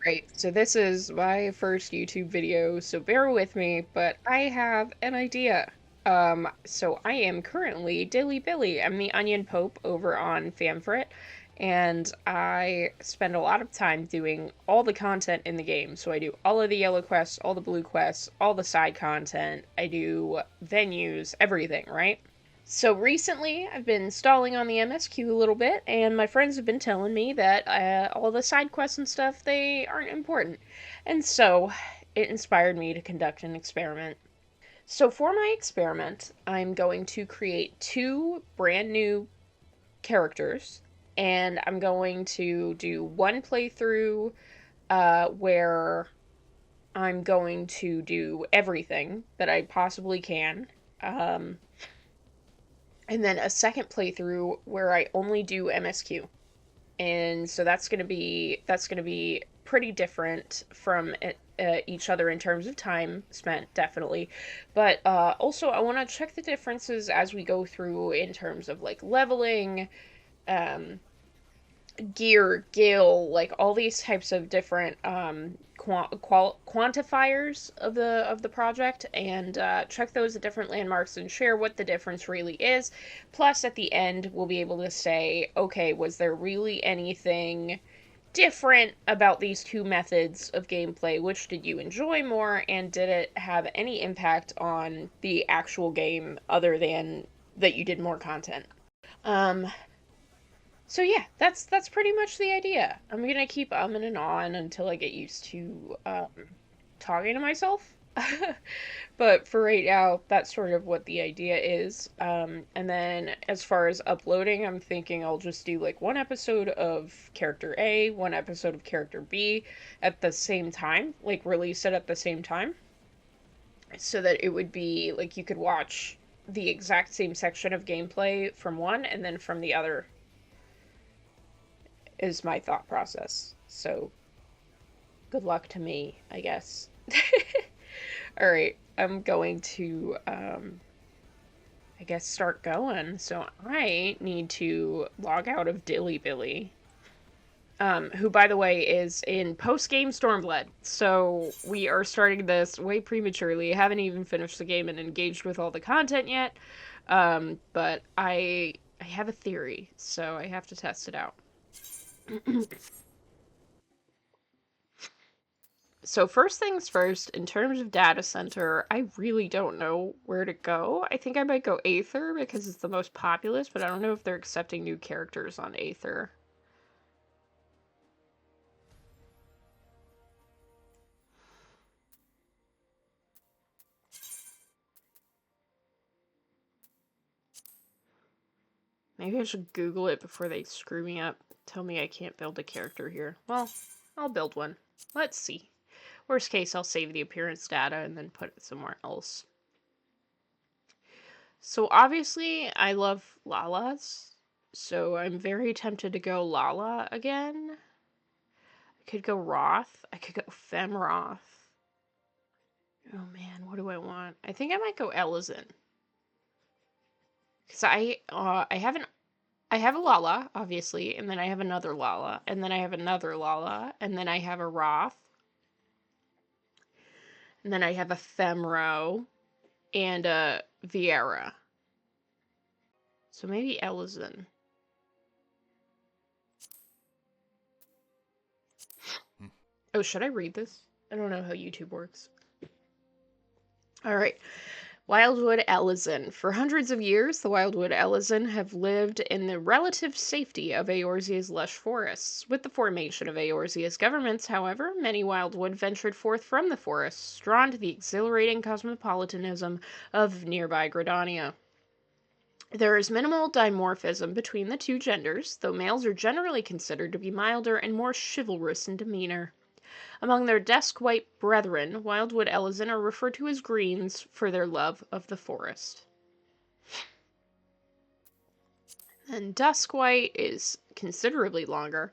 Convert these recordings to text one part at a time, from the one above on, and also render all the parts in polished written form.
Right, so this is my first YouTube video, so bear with me, but I have an idea. So I am currently Dilly Billy. I'm the Onion Pope over on Famfrit, and I spend a lot of time doing all the content in the game. So I do all of the yellow quests, all the blue quests, all the side content, I do venues, everything, right? So recently, I've been stalling on the MSQ a little bit, and my friends have been telling me that all the side quests and stuff, they aren't important. And so, it inspired me to conduct an experiment. So for my experiment, I'm going to create two brand new characters, and I'm going to do one playthrough where I'm going to do everything that I possibly can. Um, and then a second playthrough where I only do MSQ. And so that's going to be pretty different from each other in terms of time spent, definitely. But also, I want to check the differences as we go through in terms of like leveling, um, gear, gil, like all these types of different quantifiers of the project, and check those at different landmarks and share what the difference really is. Plus, at the end, we'll be able to say, okay, was there really anything different about these two methods of gameplay? Which did you enjoy more, and did it have any impact on the actual game other than that you did more content? Um, so yeah, that's pretty much the idea. I'm gonna keep umming and on until I get used to talking to myself. But for right now, that's sort of what the idea is. And then as far as uploading, I'm thinking I'll just do like one episode of character A, one episode of character B at the same time, like release it at the same time, so that it would be like you could watch the exact same section of gameplay from one and then from the other, is my thought process. So, good luck to me, I guess. All right, I'm going to, I guess, start going. So, I need to log out of Dilly Billy, who, by the way, is in post game Stormblood. So, we are starting this way prematurely. I haven't even finished the game and engaged with all the content yet. But I have a theory, so I have to test it out. So first things first, in terms of data center, I really don't know where to go. I think I might go Aether because it's the most populous, but I don't know if they're accepting new characters on Aether. Maybe I should Google it before they screw me up. Tell me I can't build a character here. Well, I'll build one. Let's see. Worst case, I'll save the appearance data and then put it somewhere else. So obviously, I love Lalas. So I'm very tempted to go Lala again. I could go Roth. I could go Femroth. Oh man, what do I want? I think I might go Elizin. Because I have a Lala, obviously, and then I have another Lala, and then I have another Lala, and then I have a Roth, and then I have a Femro, and a Vieira. So maybe Elizin. Oh, should I read this? I don't know how YouTube works. Alright. Wildwood Elizin. For hundreds of years, the Wildwood Elizin have lived in the relative safety of Eorzea's lush forests. With the formation of Eorzea's governments, however, many Wildwood ventured forth from the forests, drawn to the exhilarating cosmopolitanism of nearby Gridania. There is minimal dimorphism between the two genders, though males are generally considered to be milder and more chivalrous in demeanor. Among their desk-white brethren, Wildwood Elizin are referred to as Greens for their love of the forest. And Duskwhite is considerably longer.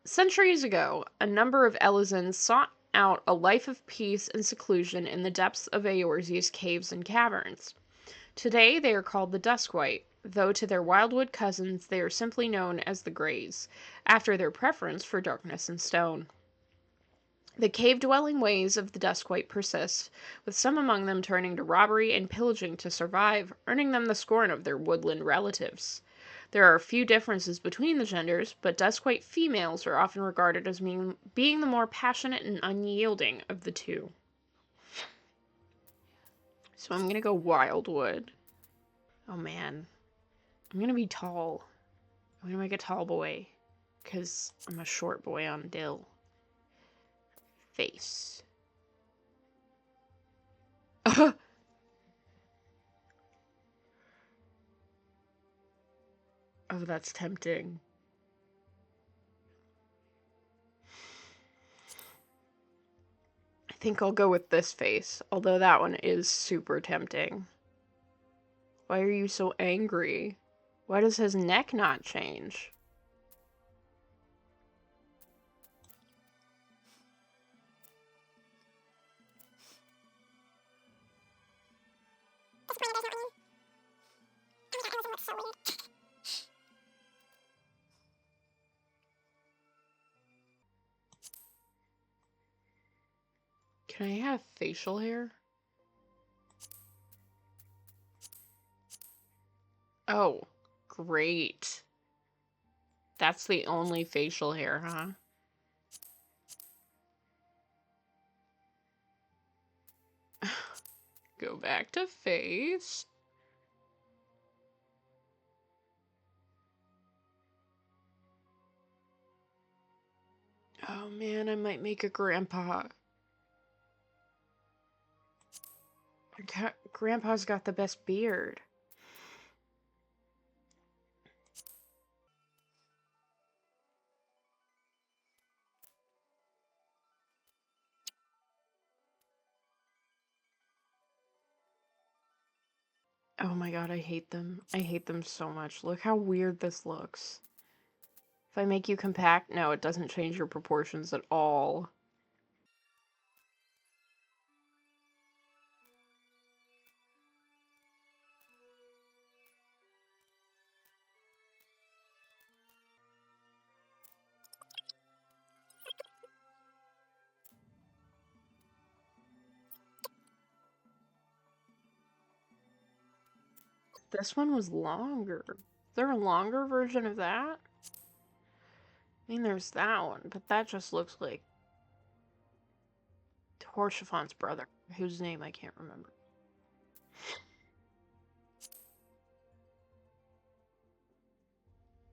Centuries ago, a number of Elizins sought out a life of peace and seclusion in the depths of Eorzea's caves and caverns. Today, they are called the Duskwhite, though to their Wildwood cousins they are simply known as the Greys, after their preference for darkness and stone. The cave-dwelling ways of the Duskwight persist, with some among them turning to robbery and pillaging to survive, earning them the scorn of their woodland relatives. There are a few differences between the genders, but Duskwight females are often regarded as being the more passionate and unyielding of the two. So I'm gonna go Wildwood. Oh man. I'm gonna be tall. I'm gonna make a tall boy. Because I'm a short boy on Dill. Face. Oh, that's tempting. I think I'll go with this face, although that one is super tempting. Why are you so angry? Why does his neck not change? Can I have facial hair? Oh, great. That's the only facial hair, huh? Go back to face. Oh man, I might make a grandpa. Grandpa's got the best beard. Oh my god, I hate them. I hate them so much. Look how weird this looks. If I make you compact, no, it doesn't change your proportions at all. This one was longer. Is there a longer version of that? I mean, there's that one, but that just looks like Horschafon's brother, whose name I can't remember.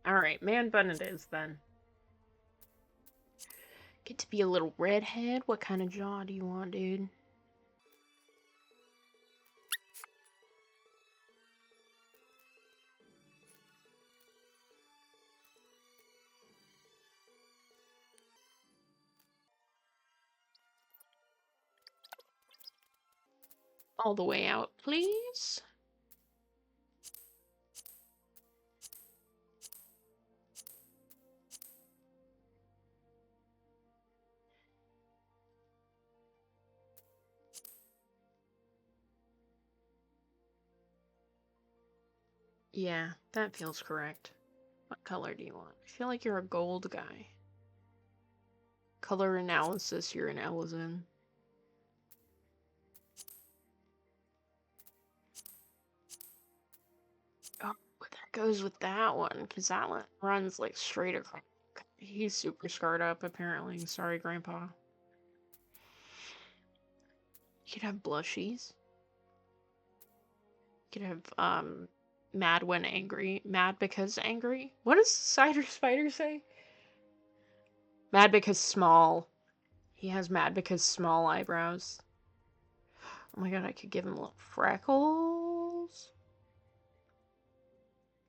Alright, man bun it is then. Get to be a little redhead? What kind of jaw do you want, dude? All the way out, please. Yeah, that feels correct. What color do you want? I feel like you're a gold guy. Color analysis, you're an Ellison. Oh, but that goes with that one, because that one runs like straight across. He's super scarred up, apparently. Sorry, Grandpa. You could have blushies. You could have, mad when angry. Mad because angry? What does Cider Spider say? Mad because small. He has mad because small eyebrows. Oh my god, I could give him little freckles.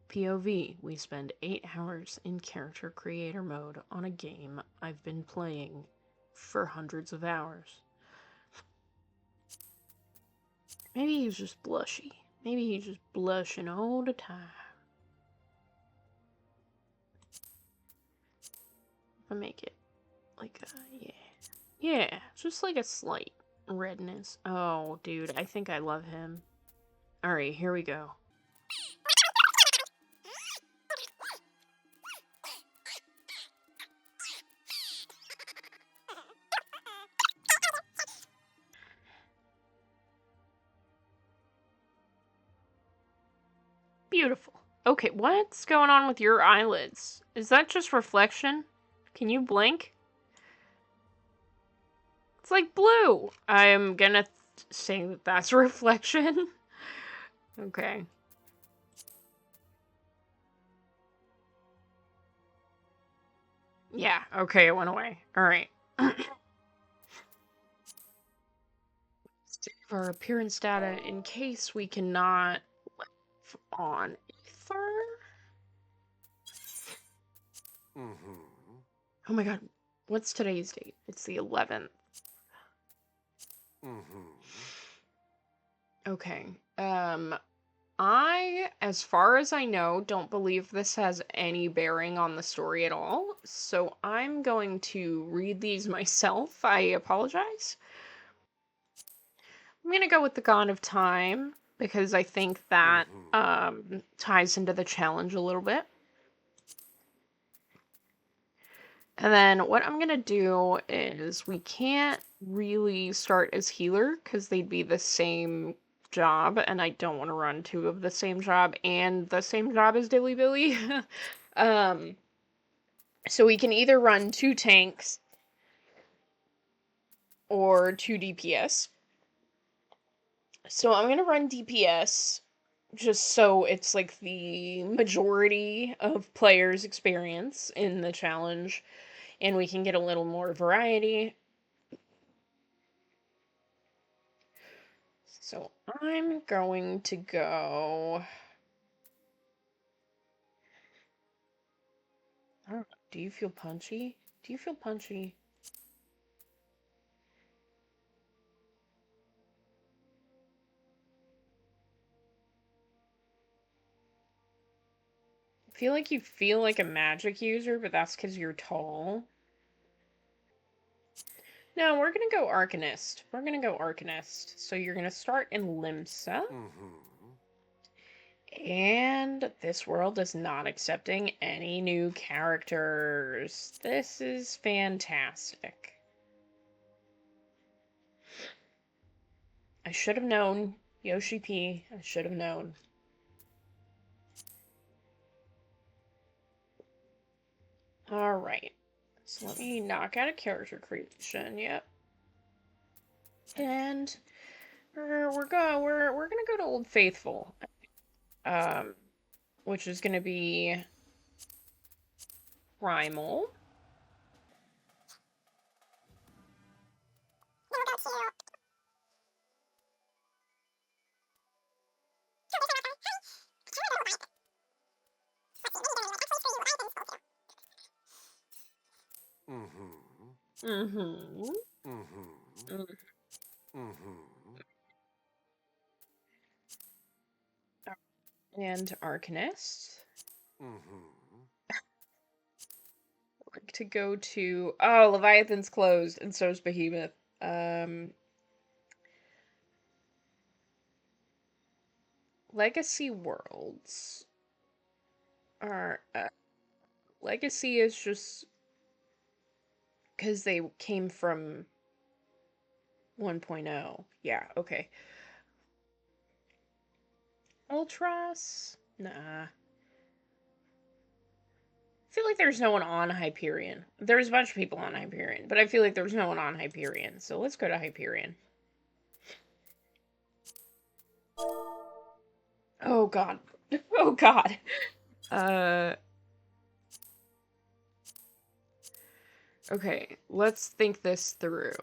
POV, we spend 8 hours in character creator mode on a game I've been playing for hundreds of hours. Maybe he's just blushy. Maybe he's just blushing all the time. I make it like yeah. Yeah, just like a slight redness. Oh, dude, I think I love him. Alright, here we go. Beautiful. Okay, what's going on with your eyelids? Is that just reflection? Can you blink? It's like blue. I'm gonna say that that's a reflection. Okay. Yeah, okay, it went away. Alright. Save our appearance data in case we cannot live on Ether. Oh my god, what's today's date? It's the 11th. Okay. I, as far as I know, don't believe this has any bearing on the story at all, so I'm going to read these myself. I apologize. I'm gonna go with the God of Time, because I think that ties into the challenge a little bit. And then what I'm gonna do is we can't really start as healer, because they'd be the same job, and I don't want to run two of the same job and the same job as Dilly Billy. So we can either run 2 tanks or 2 DPS. So I'm gonna run DPS just so it's like the majority of players' experience in the challenge and we can get a little more variety. So I'm going to go... I don't know. Do you feel punchy? Do you feel punchy? I feel like you feel like a magic user, but that's because you're tall. No, we're gonna go Arcanist. We're gonna go Arcanist. So you're gonna start in Limsa. And this world is not accepting any new characters. This is fantastic. I should have known. Yoshi P. I should have known. Alright. So let me knock out a character creation. Yep. And we're gonna go to Old Faithful. Which is gonna be Primal. Mm-hmm. And Arcanist. Like to go to... Oh, Leviathan's closed, and so's Behemoth. Legacy Worlds are... Legacy is just... because they came from 1.0. Yeah, okay. Ultras? Nah. I feel like there's no one on Hyperion. There's a bunch of people on Hyperion, but I feel like there's no one on Hyperion, so let's go to Hyperion. Oh god. Oh god. Okay, let's think this through.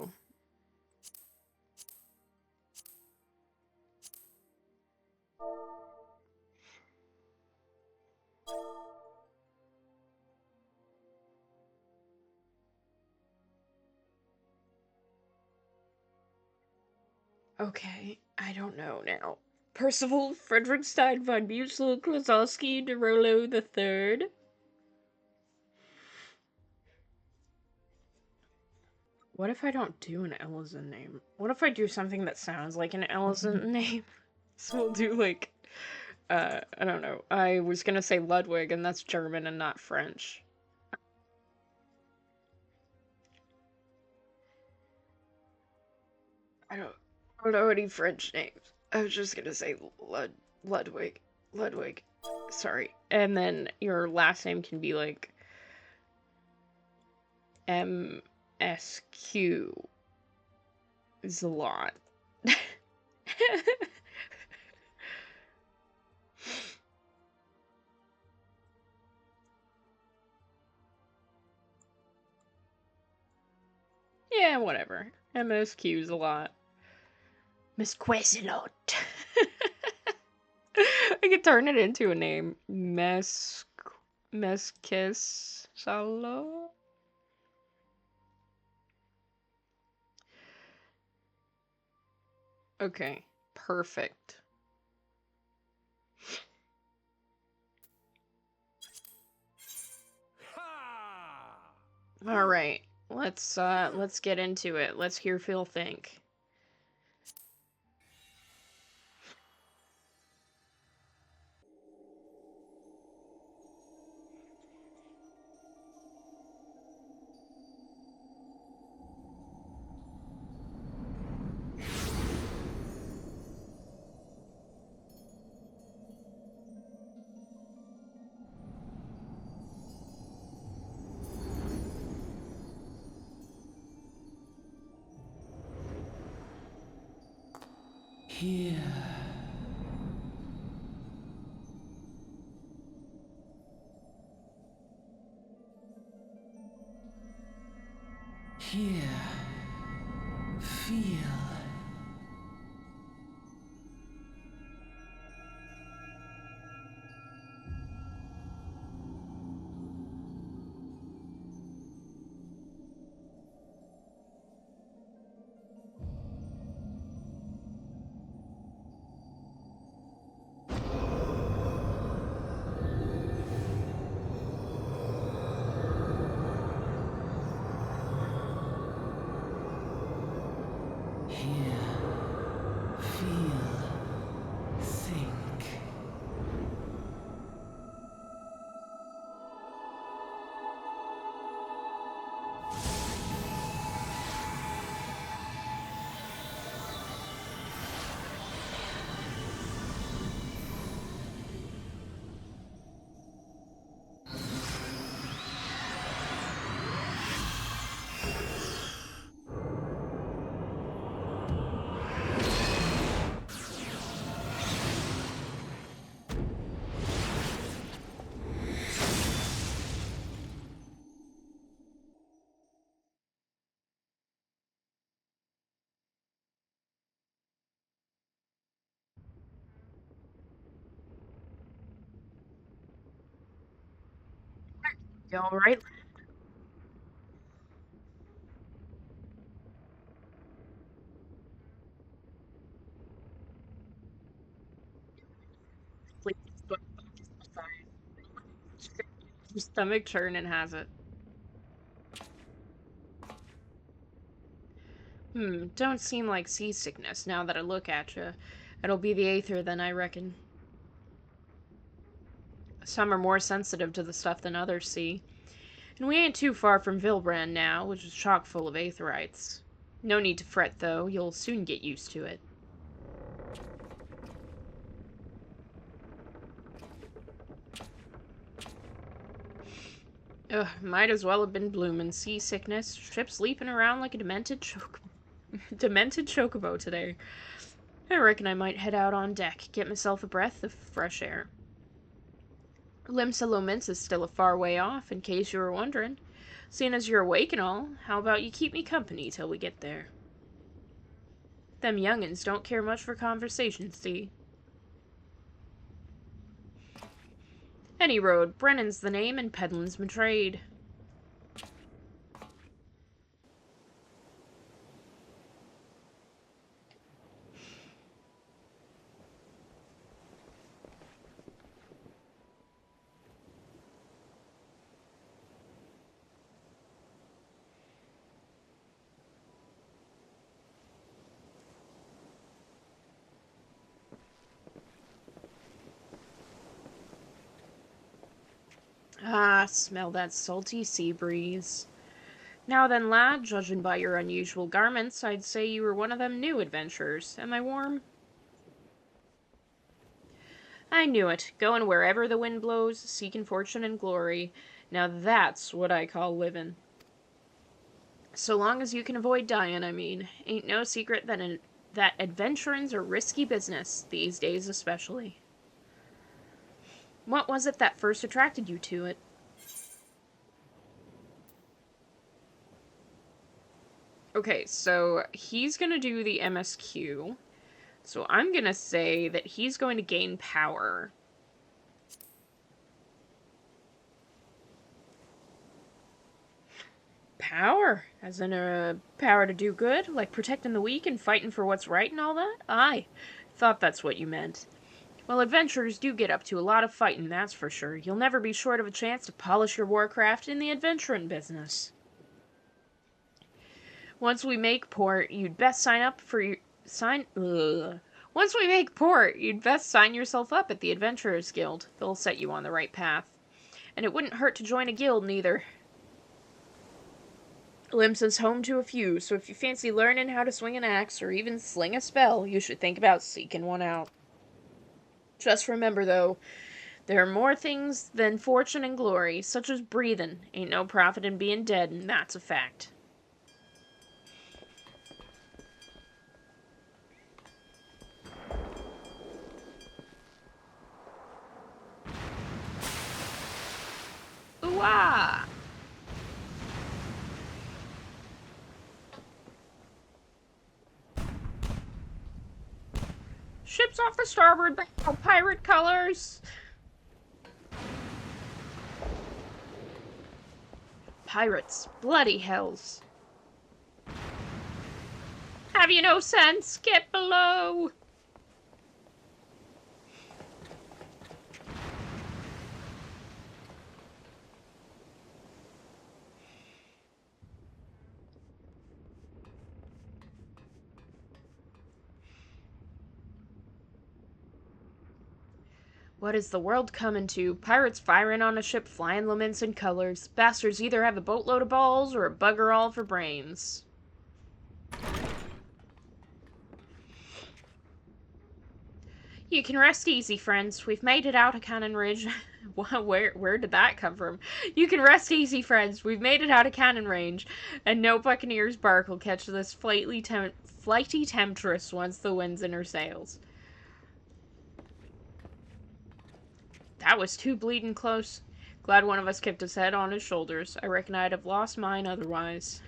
Okay, I don't know now. Percival Frederickstein von Bucel Klosowski de Rollo III. What if I don't do an Ellison name? What if I do something that sounds like an Ellison name? So we'll do like, I don't know. I was gonna say Ludwig, and that's German and not French. I don't know any French names. I was just gonna say Ludwig. Ludwig. Sorry. And then your last name can be like MSQ is a lot. Yeah, whatever. MSQ is a lot. Miss Quesilot. I could turn it into a name. Meskis Salo. Okay, perfect. All right, let's get into it. Let's hear Phil think. Here. Here. Feel. You all right? Please, your stomach churn and has it. Don't seem like seasickness now that I look at you. It'll be the aether then, I reckon. Some are more sensitive to the stuff than others see. And we ain't too far from Vilbrand now, which is chock full of aetherites. No need to fret, though. You'll soon get used to it. Ugh, might as well have been bloomin' seasickness. Ship's leaping around like a demented chocobo today. I reckon I might head out on deck, get myself a breath of fresh air. Limsa is still a far way off, in case you were wondering. Seeing as you're awake and all, how about you keep me company till we get there? Them young'uns don't care much for conversation, see? Any road, Brennan's the name and peddlin's my trade. Ah, smell that salty sea breeze. Now then, lad, judging by your unusual garments, I'd say you were one of them new adventurers. Am I warm? I knew it. Going wherever the wind blows, seeking fortune and glory. Now that's what I call living. So long as you can avoid dying, I mean. Ain't no secret that adventuring's a risky business, these days especially. What was it that first attracted you to it? Okay, so he's gonna do the MSQ. So I'm gonna say that he's going to gain power. Power? As in a power to do good? Like protecting the weak and fighting for what's right and all that? Aye, thought that's what you meant. Well, adventurers do get up to a lot of fighting, that's for sure. You'll never be short of a chance to polish your warcraft in the adventuring business. Once we make port, you'd best sign up for your... Once we make port, you'd best sign yourself up at the Adventurers Guild. They'll set you on the right path. And it wouldn't hurt to join a guild, neither. Limsa's home to a few, so if you fancy learning how to swing an axe or even sling a spell, you should think about seeking one out. Just remember, though, there are more things than fortune and glory, such as breathing. Ain't no profit in being dead, and that's a fact. Ooh-ah! Ships off the starboard bow, pirate colors! Pirates, bloody hells. Have you no sense? Get below! What is the world coming to? Pirates firing on a ship flying Lominsan colors. Bastards either have a boatload of balls or a bugger all for brains. You can rest easy, friends. We've made it out of Cannon Ridge. Where did that come from? You can rest easy, friends. We've made it out of Cannon Range, and no buccaneer's bark will catch this flighty temptress once the wind's in her sails. That was too bleeding close. Glad one of us kept his head on his shoulders. I reckon I'd have lost mine otherwise.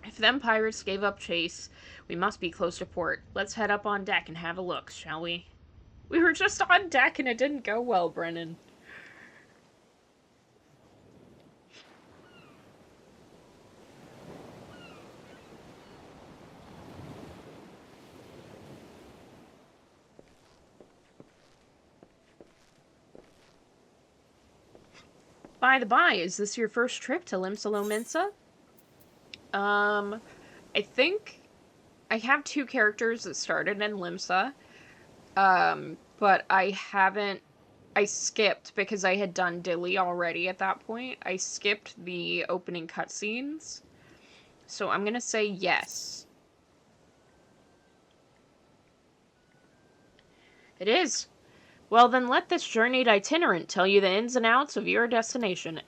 If them pirates gave up chase, we must be close to port. Let's head up on deck and have a look, shall we? We were just on deck and it didn't go well, Brennan. By the by, is this your first trip to Limsa? I think I have two characters that started in Limsa, but I skipped because I had done Dilly already at that point. I skipped the opening cutscenes, so I'm gonna say yes. It is. Well, then let this journeyed itinerant tell you the ins and outs of your destination.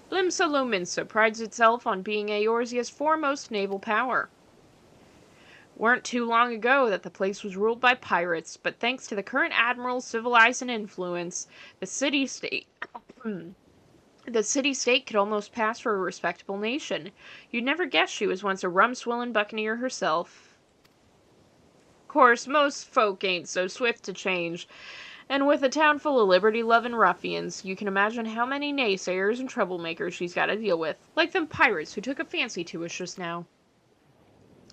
Limsa prides itself on being Eorzea's foremost naval power. Weren't too long ago that the place was ruled by pirates, but thanks to the current admiral's civilizing influence, the city-state could almost pass for a respectable nation. You'd never guess she was once a rum-swilling buccaneer herself. Course, most folk ain't so swift to change, and with a town full of liberty-loving ruffians, you can imagine how many naysayers and troublemakers she's got to deal with, like them pirates who took a fancy to us just now.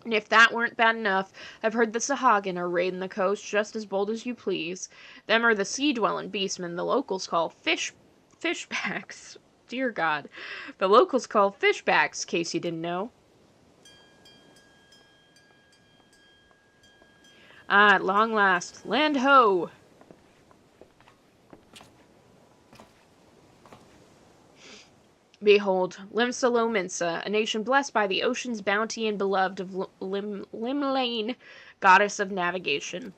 And if that weren't bad enough, I've heard the Sahagin are raiding the coast just as bold as you please. Them are the sea-dwelling beastmen the locals call fishbacks. Dear God. The locals call fishbacks, case you didn't know. Ah, at long last. Land ho! Behold, Limsa, a nation blessed by the ocean's bounty and beloved of Limlane, goddess of navigation.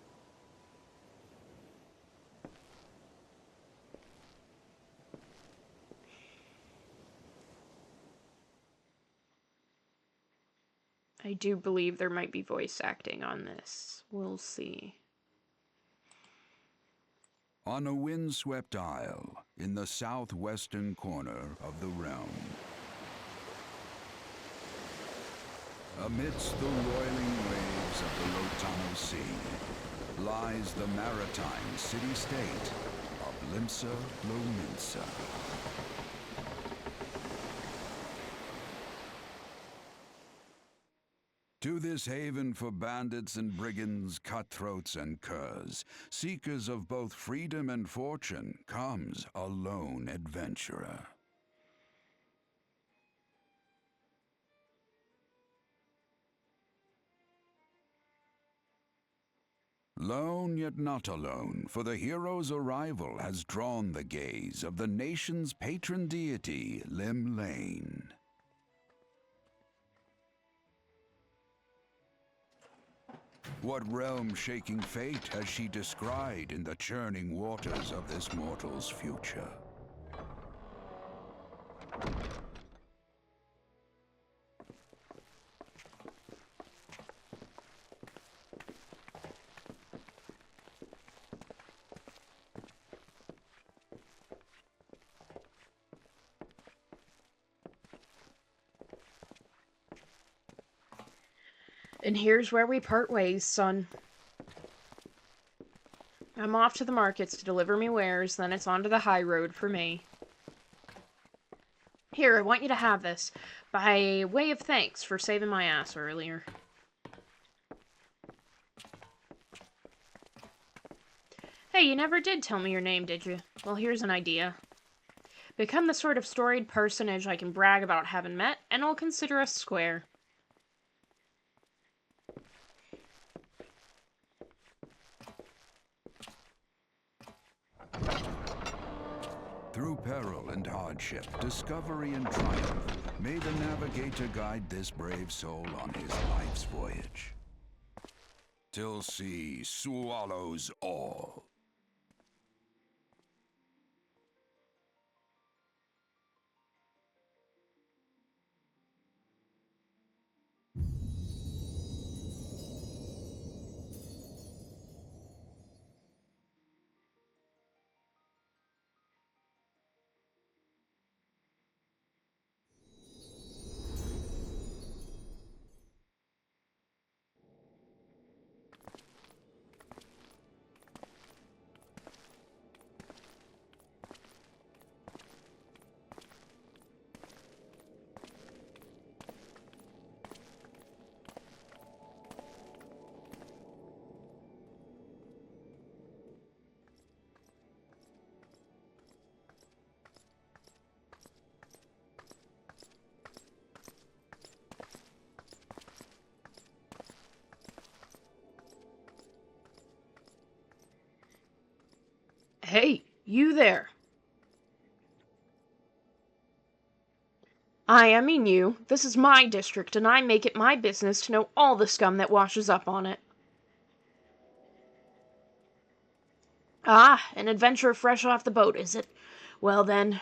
I do believe there might be voice acting on this. We'll see. On a windswept isle in the southwestern corner of the realm, amidst the roiling waves of the Rotano Sea, lies the maritime city-state of Limsa Lominsa. To this haven for bandits and brigands, cutthroats and curs, seekers of both freedom and fortune, comes a lone adventurer. Lone yet not alone, for the hero's arrival has drawn the gaze of the nation's patron deity, Lim Lane. What realm-shaking fate has she descried in the churning waters of this mortal's future? And here's where we part ways, son. I'm off to the markets to deliver me wares, then it's on to the high road for me. Here, I want you to have this, by way of thanks for saving my ass earlier. Hey, you never did tell me your name, did you? Well, here's an idea. Become the sort of storied personage I can brag about having met, and I'll consider us square. Through peril and hardship, discovery and triumph, may the navigator guide this brave soul on his life's voyage. Till sea swallows all. Hey, you there. I mean you. This is my district, and I make it my business to know all the scum that washes up on it. Ah, an adventurer fresh off the boat, is it? Well then,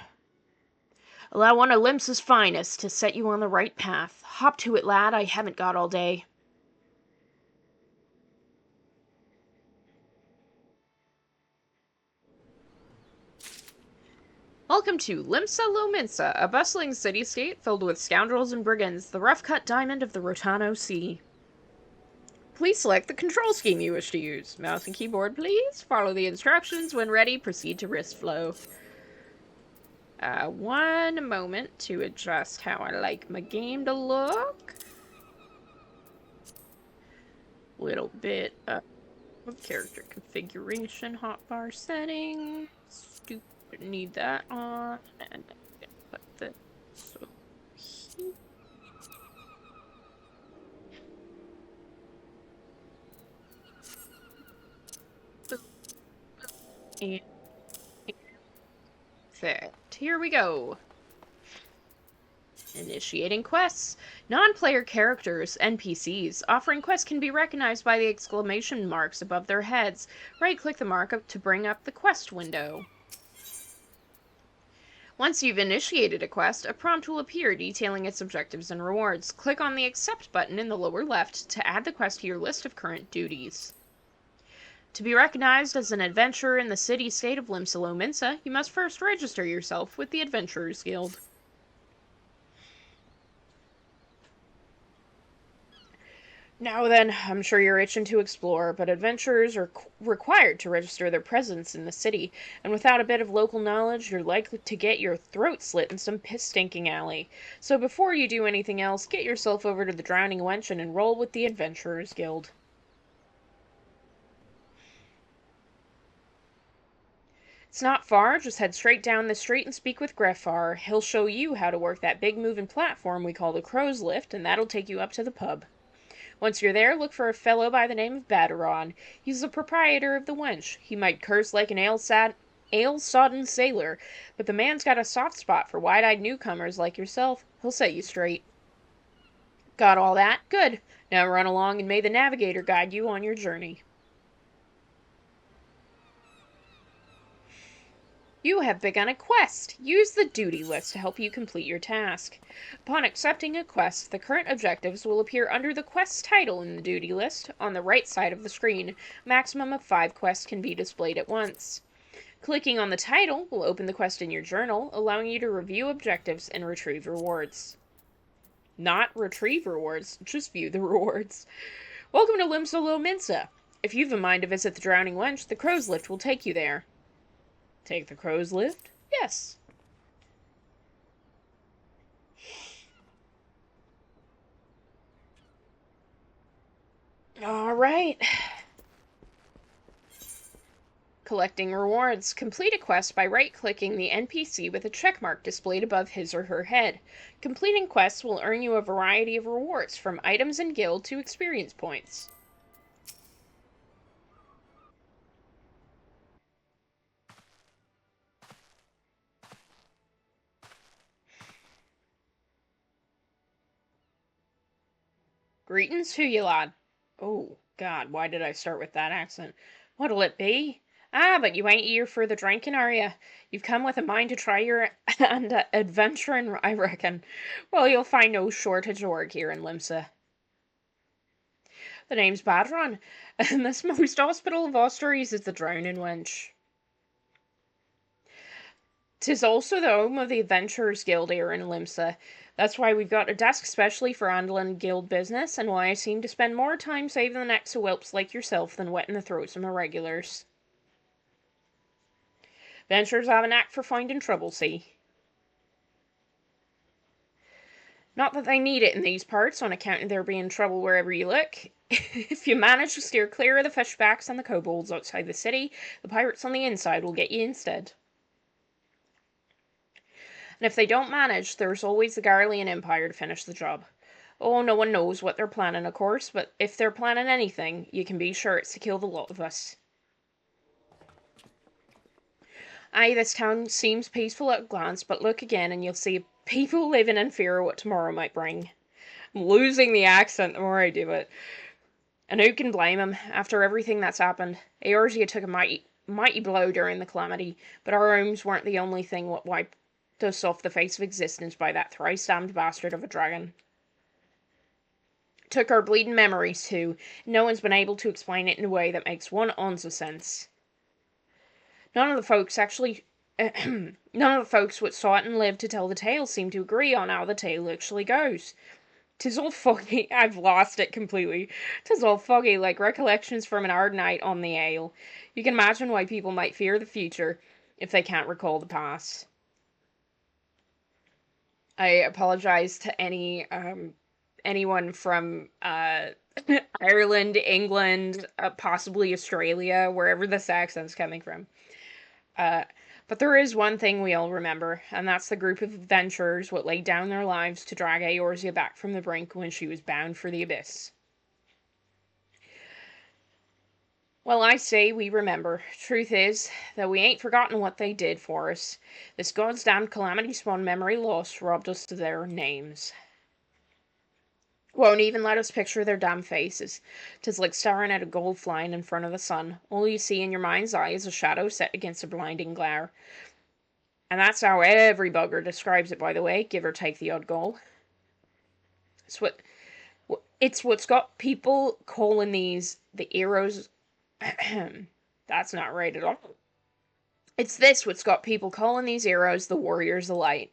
allow one of Limsa's finest to set you on the right path. Hop to it, lad. I haven't got all day. Welcome to Limsa Lominsa, a bustling city-state filled with scoundrels and brigands, the rough-cut diamond of the Rotano Sea. Please select the control scheme you wish to use. Mouse and keyboard, please. Follow the instructions. When ready, proceed to wrist flow. One moment to adjust how I like my game to look. Little bit of character configuration, hotbar settings. Need that on, and put this over here. And perfect. Here we go. Initiating quests. Non-player characters, NPCs, offering quests can be recognized by the exclamation marks above their heads. Right-click the markup to bring up the quest window. Once you've initiated a quest, a prompt will appear detailing its objectives and rewards. Click on the Accept button in the lower left to add the quest to your list of current duties. To be recognized as an adventurer in the city-state of Limsa, you must first register yourself with the Adventurers Guild. Now then, I'm sure you're itching to explore, but adventurers are required to register their presence in the city, and without a bit of local knowledge, you're likely to get your throat slit in some piss-stinking alley. So before you do anything else, get yourself over to the Drowning Wench and enroll with the Adventurers Guild. It's not far, just head straight down the street and speak with Greffar. He'll show you how to work that big moving platform we call the Crow's Lift, and that'll take you up to the pub. Once you're there, look for a fellow by the name of Baderon. He's the proprietor of the Wench. He might curse like an ale-sodden sailor, but the man's got a soft spot for wide-eyed newcomers like yourself. He'll set you straight. Got all that? Good. Now run along and may the navigator guide you on your journey. You have begun a quest. Use the duty list to help you complete your task. Upon accepting a quest, the current objectives will appear under the quest's title in the duty list on the right side of the screen. A maximum of 5 quests can be displayed at once. Clicking on the title will open the quest in your journal, allowing you to review objectives and retrieve rewards. Not retrieve rewards, just view the rewards. Welcome to Limsa. If you've a mind to visit the Drowning Wench, the Crow's Lift will take you there. Take the Crow's Lift? Yes. Alright. Collecting rewards. Complete a quest by right-clicking the NPC with a checkmark displayed above his or her head. Completing quests will earn you a variety of rewards, from items and guild to experience points. Greetings to you, lad. Oh, God, why did I start with that accent? What'll it be? Ah, but you ain't here for the drinking, are you? You've come with a mind to try your adventuring, I reckon. Well, you'll find no shortage of work here in Limsa. The name's Badron, and this most hospital of Austeries is the Drowning Wench. 'Tis also the home of the Adventurers Guild here in Limsa. That's why we've got a desk specially for handling guild business, and why I seem to spend more time saving the necks of whelps like yourself than wetting the throats of my regulars. Adventurers have a knack for finding trouble, see? Not that they need it in these parts, on account of there being trouble wherever you look. If you manage to steer clear of the fishbacks and the kobolds outside the city, the pirates on the inside will get you instead. And if they don't manage, there's always the Garlean Empire to finish the job. Oh, no one knows what they're planning, of course, but if they're planning anything, you can be sure it's to kill the lot of us. Aye, this town seems peaceful at a glance, but look again and you'll see people living in fear of what tomorrow might bring. I'm losing the accent the more I do it. And who can blame him, after everything that's happened? Eorzea took a mighty blow during the calamity, but our homes weren't the only thing what wiped us off the face of existence by that thrice-damned bastard of a dragon. Took our bleeding memories too, and no one's been able to explain it in a way that makes one ounce of sense. None of the folks what saw it and lived to tell the tale seem to agree on how the tale actually goes. 'Tis all foggy. I've lost it completely. 'Tis all foggy, like recollections from an hard night on the ale. You can imagine why people might fear the future if they can't recall the past. I apologize to anyone from Ireland, England, possibly Australia, wherever this accent's coming from. But there is one thing we all remember, and that's the group of adventurers what laid down their lives to drag Eorzea back from the brink when she was bound for the abyss. Well, I say we remember. Truth is, that we ain't forgotten what they did for us. This goddamned calamity-spawned memory loss robbed us of their names. Won't even let us picture their damn faces. 'Tis like staring at a gold flying in front of the sun. All you see in your mind's eye is a shadow set against a blinding glare. And that's how every bugger describes it, by the way, give or take the odd goal. It's what's got people calling these the heroes. That's not right at all. It's this what's got people calling these heroes the warriors of light.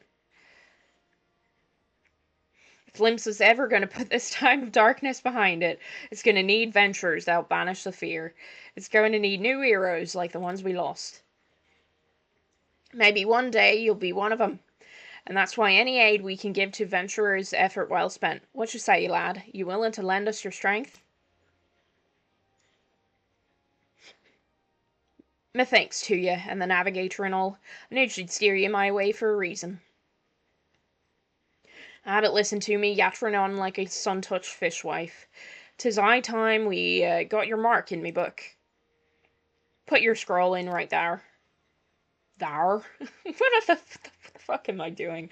If Limps is ever going to put this time of darkness behind it, it's going to need venturers that'll banish the fear. It's going to need new heroes like the ones we lost. Maybe one day you'll be one of them. And that's why any aid we can give to venturers, effort well spent. What you say, lad? You willing to lend us your strength? Me thanks to you, and the navigator and all. I knew she'd steer you my way for a reason. But listen to me, yattering on like a sun-touched fishwife. 'Tis high time we got your mark in me book. Put your scroll in right there. There? What the fuck am I doing?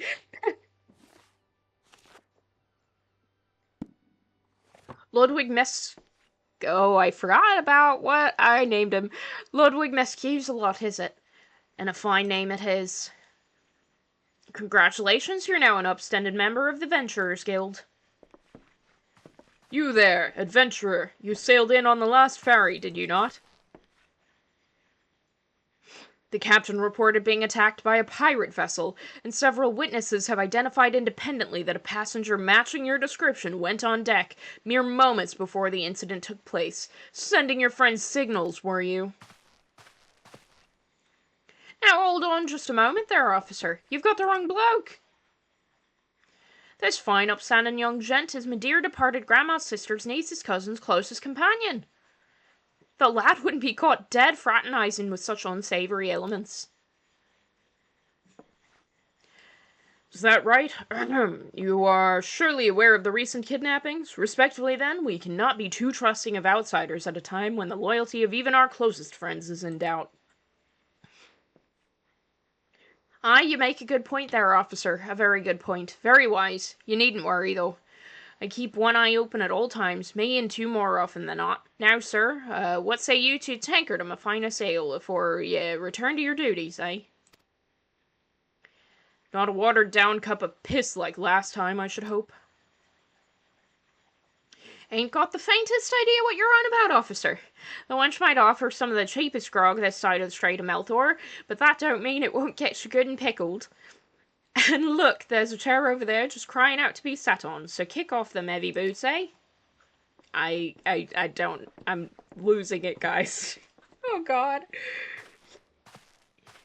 Ludwig Oh, I forgot about what I named him. Ludwig MSQ's a lot, is it? And a fine name it is. Congratulations, you're now an upstanding member of the Venturers Guild. You there, adventurer. You sailed in on the last ferry, did you not? The captain reported being attacked by a pirate vessel, and several witnesses have identified independently that a passenger matching your description went on deck mere moments before the incident took place. Sending your friends signals, were you? Now hold on just a moment there, officer. You've got the wrong bloke. This fine upstanding young gent is my dear departed grandma's sister's niece's cousin's closest companion. The lad wouldn't be caught dead fraternizing with such unsavory elements. Is that right? You are surely aware of the recent kidnappings? Respectfully, then, we cannot be too trusting of outsiders at a time when the loyalty of even our closest friends is in doubt. Aye, you make a good point there, officer. A very good point. Very wise. You needn't worry, though. I keep one eye open at all times, me and two more often than not. Now, sir, what say you to tankard a finest ale afore ye return to your duties, eh? Not a watered-down cup of piss like last time, I should hope. Ain't got the faintest idea what you're on about, officer. The wench might offer some of the cheapest grog this side of the Strait of Melthor, but that don't mean it won't get you good and pickled. And look, there's a chair over there just crying out to be sat on, so kick off them heavy boots, eh? I don't. I'm losing it, guys. Oh, God.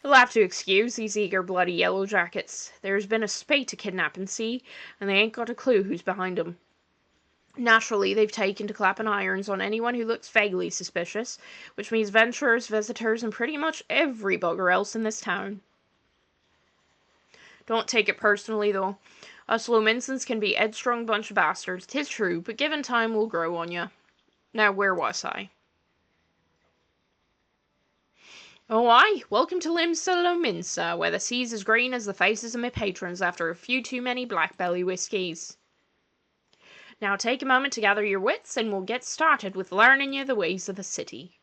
You'll have to excuse these eager, bloody yellow jackets. There's been a spate of kidnapping, see, and they ain't got a clue who's behind 'em. Naturally, they've taken to clapping irons on anyone who looks vaguely suspicious, which means venturers, visitors, and pretty much every bugger else in this town. Don't take it personally, though. Us Lominsons can be headstrong bunch of bastards, 'tis true, but given time we'll grow on ya. Now, where was I? Oh, aye, welcome to Lominsa, where the sea's as green as the faces of my patrons after a few too many blackbelly whiskies. Now take a moment to gather your wits, and we'll get started with learning you the ways of the city.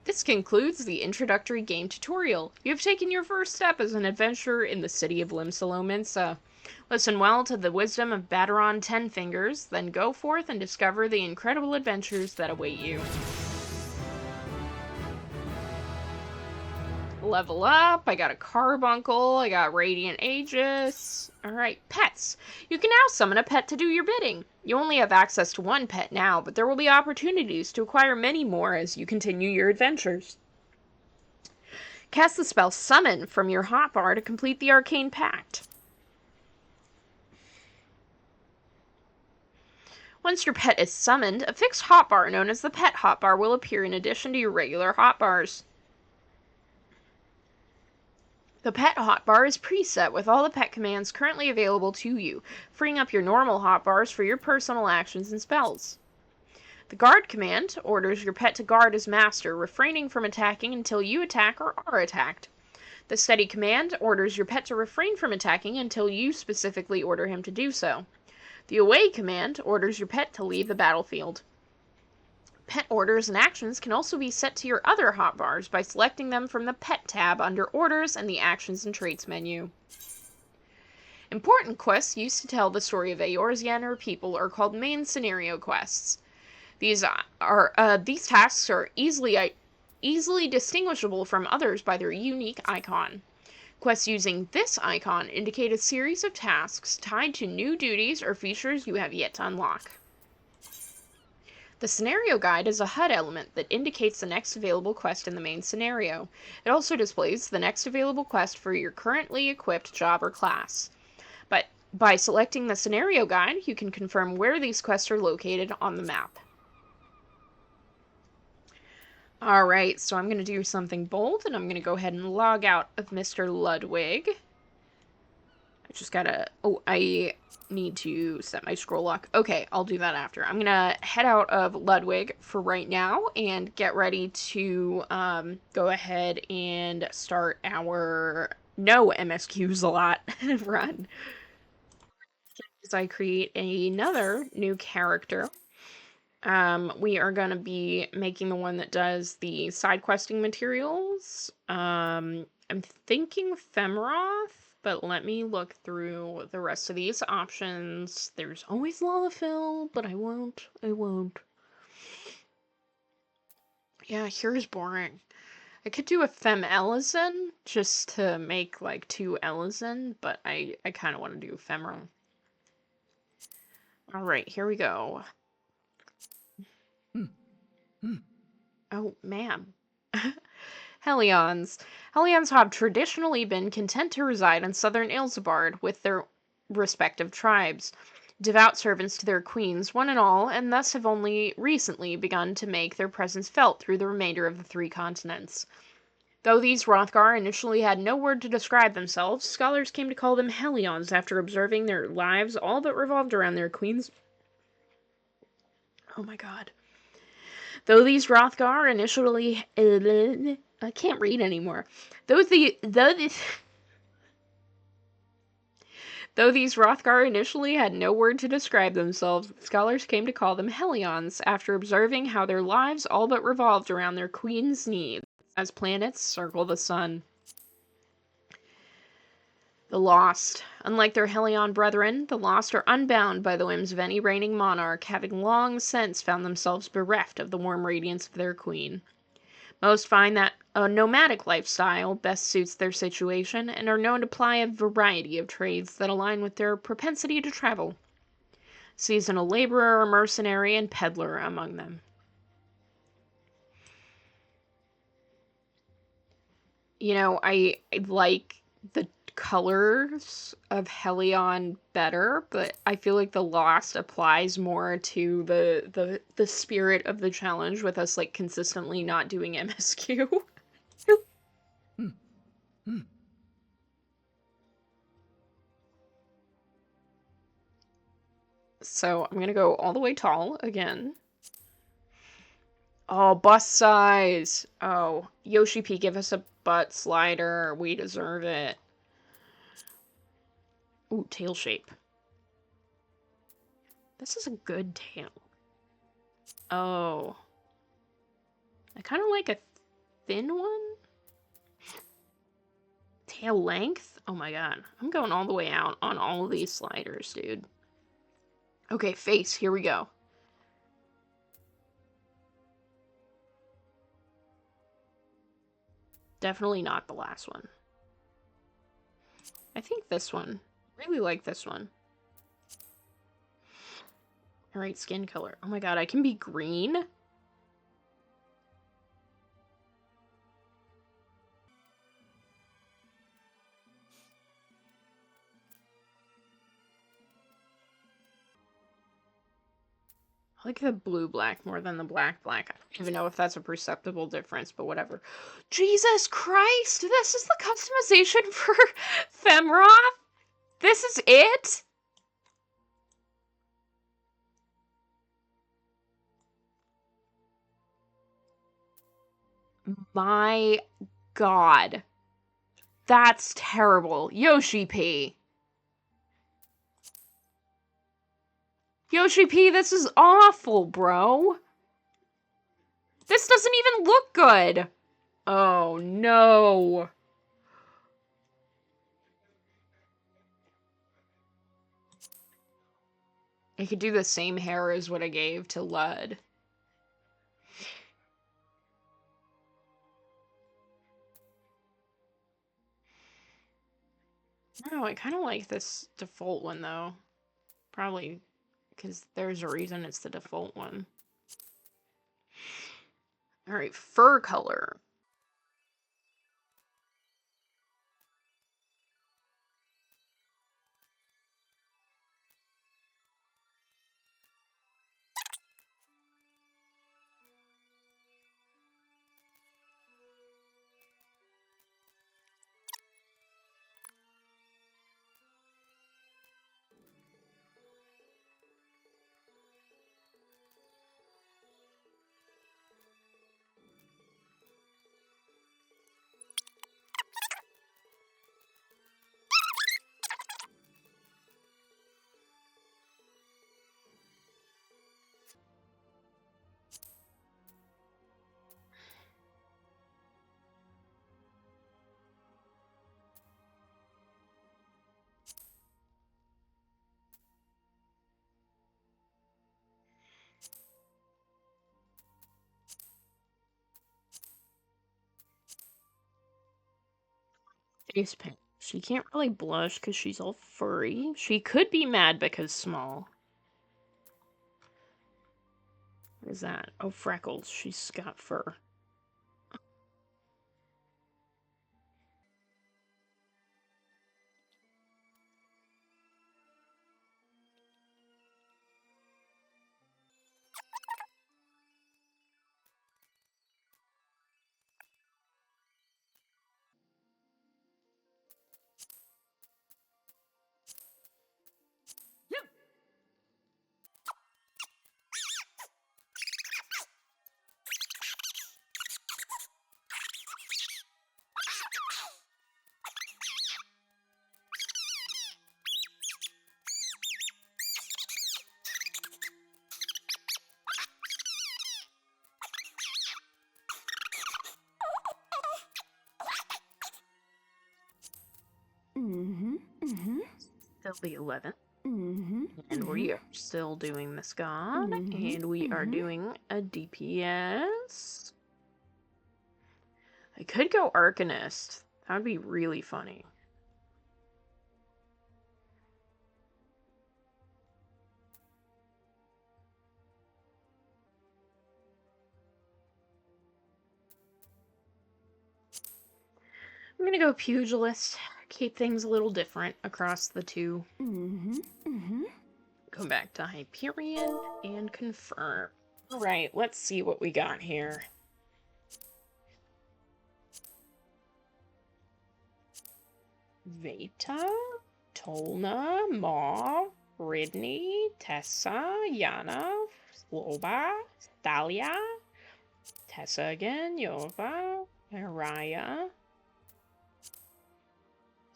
This concludes the introductory game tutorial. You have taken your first step as an adventurer in the city of Lominsa. Listen well to the wisdom of Baderon Tenfingers, then go forth and discover the incredible adventures that await you. Level up, I got a Carbuncle, I got Radiant Aegis. Alright, pets. You can now summon a pet to do your bidding. You only have access to one pet now, but there will be opportunities to acquire many more as you continue your adventures. Cast the spell Summon from your hotbar to complete the Arcane Pact. Once your pet is summoned, a fixed hotbar known as the pet hotbar will appear in addition to your regular hotbars. The pet hotbar is preset with all the pet commands currently available to you, freeing up your normal hotbars for your personal actions and spells. The guard command orders your pet to guard as master, refraining from attacking until you attack or are attacked. The steady command orders your pet to refrain from attacking until you specifically order him to do so. The away command orders your pet to leave the battlefield. Pet orders and actions can also be set to your other hotbars by selecting them from the Pet tab under Orders and the Actions and Traits menu. Important quests used to tell the story of Eorzean or people are called main scenario quests. These tasks are easily distinguishable from others by their unique icon. Quests using this icon indicate a series of tasks tied to new duties or features you have yet to unlock. The scenario guide is a HUD element that indicates the next available quest in the main scenario. It also displays the next available quest for your currently equipped job or class. But by selecting the scenario guide, you can confirm where these quests are located on the map. Alright, so I'm going to do something bold, and I'm going to go ahead and log out of Mr. Ludwig. I just gotta... Oh, I need to set my scroll lock. Okay, I'll do that after. I'm going to head out of Ludwig for right now and get ready to go ahead and start our no MSQs a lot run. As I create another new character. We are going to be making the one that does the side questing materials. I'm thinking Femroth, but let me look through the rest of these options. There's always Lalafell, but I won't. Yeah, here's boring. I could do a Fem Ellison just to make like 2 Ellison, but I kind of want to do Femroth. Alright, here we go. Oh, ma'am. Hellions. Hellions have traditionally been content to reside in southern Ilsabard with their respective tribes, devout servants to their queens, one and all, and thus have only recently begun to make their presence felt through the remainder of the 3 continents. Though these Hrothgar initially had no word to describe themselves, scholars came to call them Hellions after observing their lives all but revolved around their queens. Oh my god. Though these Hrothgar initially... I can't read anymore. Though these Hrothgar initially had no word to describe themselves, scholars came to call them Hellions after observing how their lives all but revolved around their queen's needs as planets circle the sun. The Lost. Unlike their Hellion brethren, the Lost are unbound by the whims of any reigning monarch, having long since found themselves bereft of the warm radiance of their queen. Most find that a nomadic lifestyle best suits their situation and are known to ply a variety of trades that align with their propensity to travel. Seasonal laborer, mercenary, and peddler among them. You know, I like the colors of Hellion better, but I feel like the Lost applies more to the spirit of the challenge with us like consistently not doing MSQ. So I'm gonna go all the way tall again. Oh, bust size. Oh, Yoshi P, give us a butt slider. We deserve it. Ooh, tail shape. This is a good tail. Oh. I kind of like a thin one. Tail length? Oh my god. I'm going all the way out on all of these sliders, dude. Okay, face. Here we go. Definitely not the last one. I think this one. Really like this one. Alright, skin color. Oh my god, I can be green? I like the blue-black more than the black-black. I don't even know if that's a perceptible difference, but whatever. Jesus Christ! This is the customization for Femroth? This is it? My god. That's terrible. Yoshi P. Yoshi P, this is awful, bro. This doesn't even look good. Oh, no. I could do the same hair as what I gave to Lud. Oh, I kind of like this default one, though. Probably because there's a reason it's the default one. Alright, fur color. Face paint. She can't really blush because she's all furry. She could be mad because small. What is that? Oh, freckles. She's got fur. Still the 11th. And we are still doing the Scott. And we are doing a DPS. I could go Arcanist. That would be really funny. I'm gonna go Pugilist. Keep things a little different across the two. Go back to Hyperion and confirm. Alright, let's see what we got here. Veta, Tolna, Maw, Ridney, Tessa, Yana, Sloba, Thalia, Tessa again, Yova, Araya,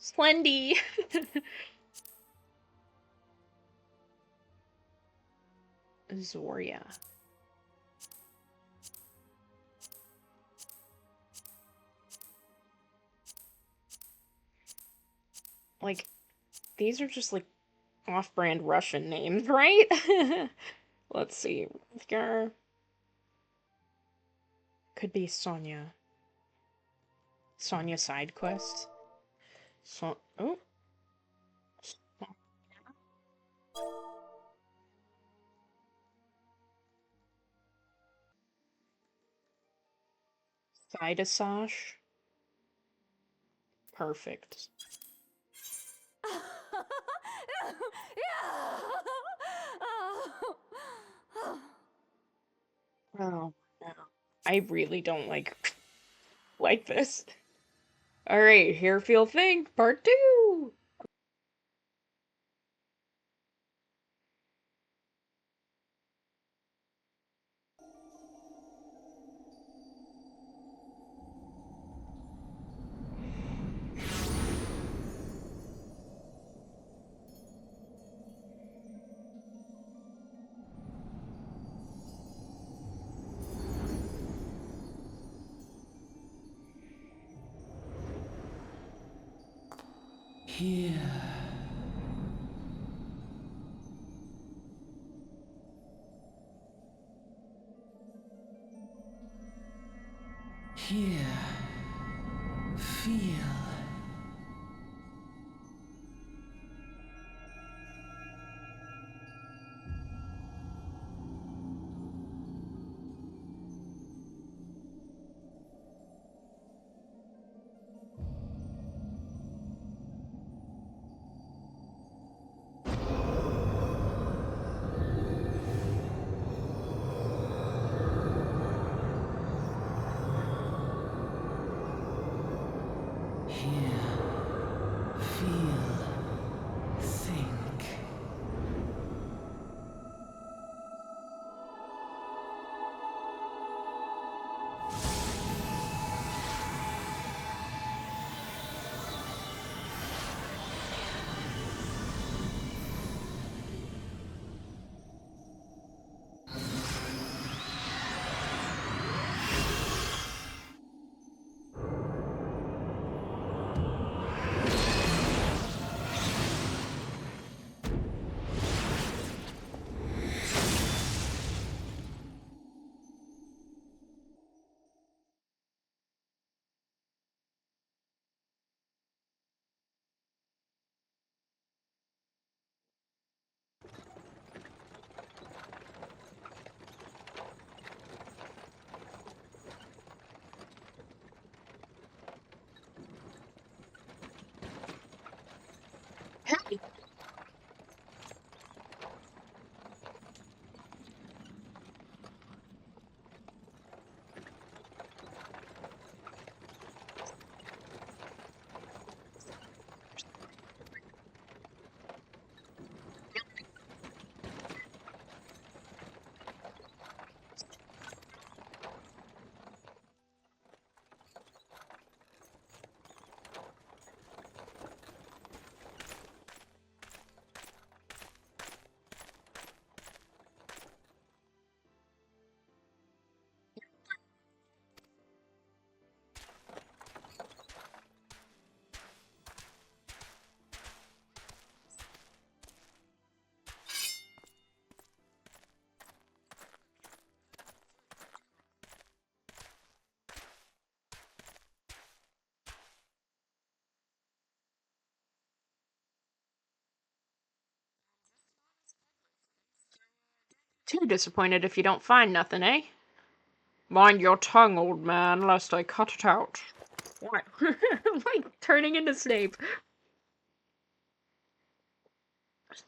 Splendy. Zoria. Like, these are just like off-brand Russian names, right? Let's see. Could be Sonya. Sonya side quest. Oh. Sidasash. Perfect. Oh, no. I really don't like this. Alright, here feel think, part 2! Here. Here. Feel. Hey! Too disappointed if you don't find nothing, eh? Mind your tongue, old man, lest I cut it out. What? Like, turning into Snape.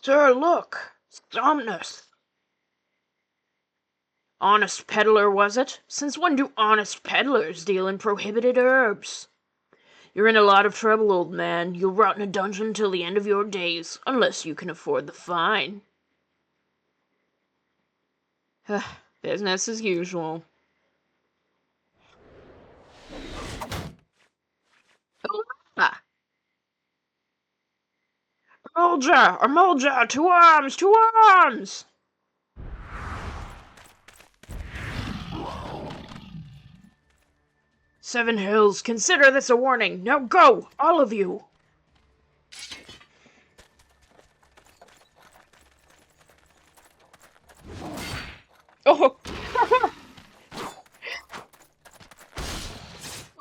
Sir, look! Somnus! Honest peddler, was it? Since when do honest peddlers deal in prohibited herbs? You're in a lot of trouble, old man. You'll rot in a dungeon till the end of your days, unless you can afford the fine. Business as usual. Ah. Armulja, to arms, to arms! Seven Hills, consider this a warning. Now go, all of you! Oh!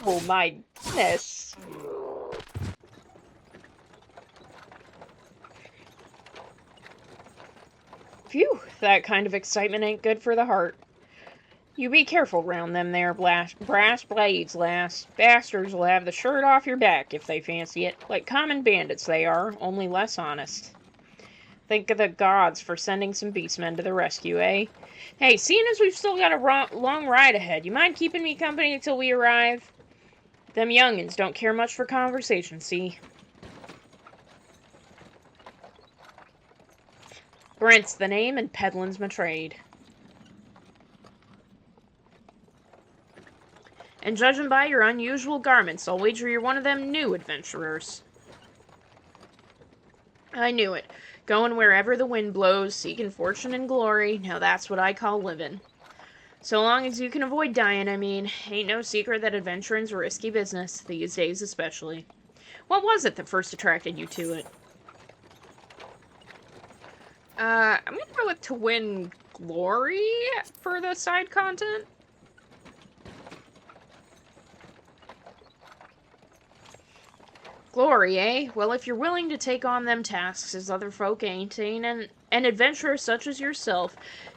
Oh my goodness. Phew, that kind of excitement ain't good for the heart. You be careful round them there brass blades, lass. Bastards will have the shirt off your back if they fancy it. Like common bandits they are, only less honest. Think of the gods for sending some beastmen to the rescue, eh? Hey, seeing as we've still got a long ride ahead, you mind keeping me company until we arrive? Them youngins don't care much for conversation, see? Brent's the name and peddlin's my trade. And judging by your unusual garments, I'll wager you're one of them new adventurers. I knew it. Going wherever the wind blows, seeking fortune and glory, now that's what I call living. So long as you can avoid dying, I mean. Ain't no secret that adventuring's a risky business, these days especially. What was it that first attracted you to it? I'm gonna go with to win glory for the side content. Glory, eh? Well, if you're willing to take on them tasks as other folk ain't, an adventurer such as yourself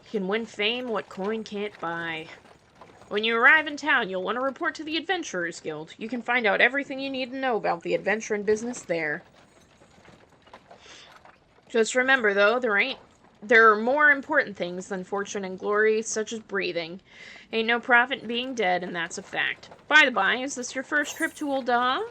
can win fame what coin can't buy. When you arrive in town, you'll want to report to the Adventurers Guild. You can find out everything you need to know about the adventure and business there. Just remember, though, there are more important things than fortune and glory, such as breathing. Ain't no profit in being dead, and that's a fact. By the by, is this your first trip to Ul'dah?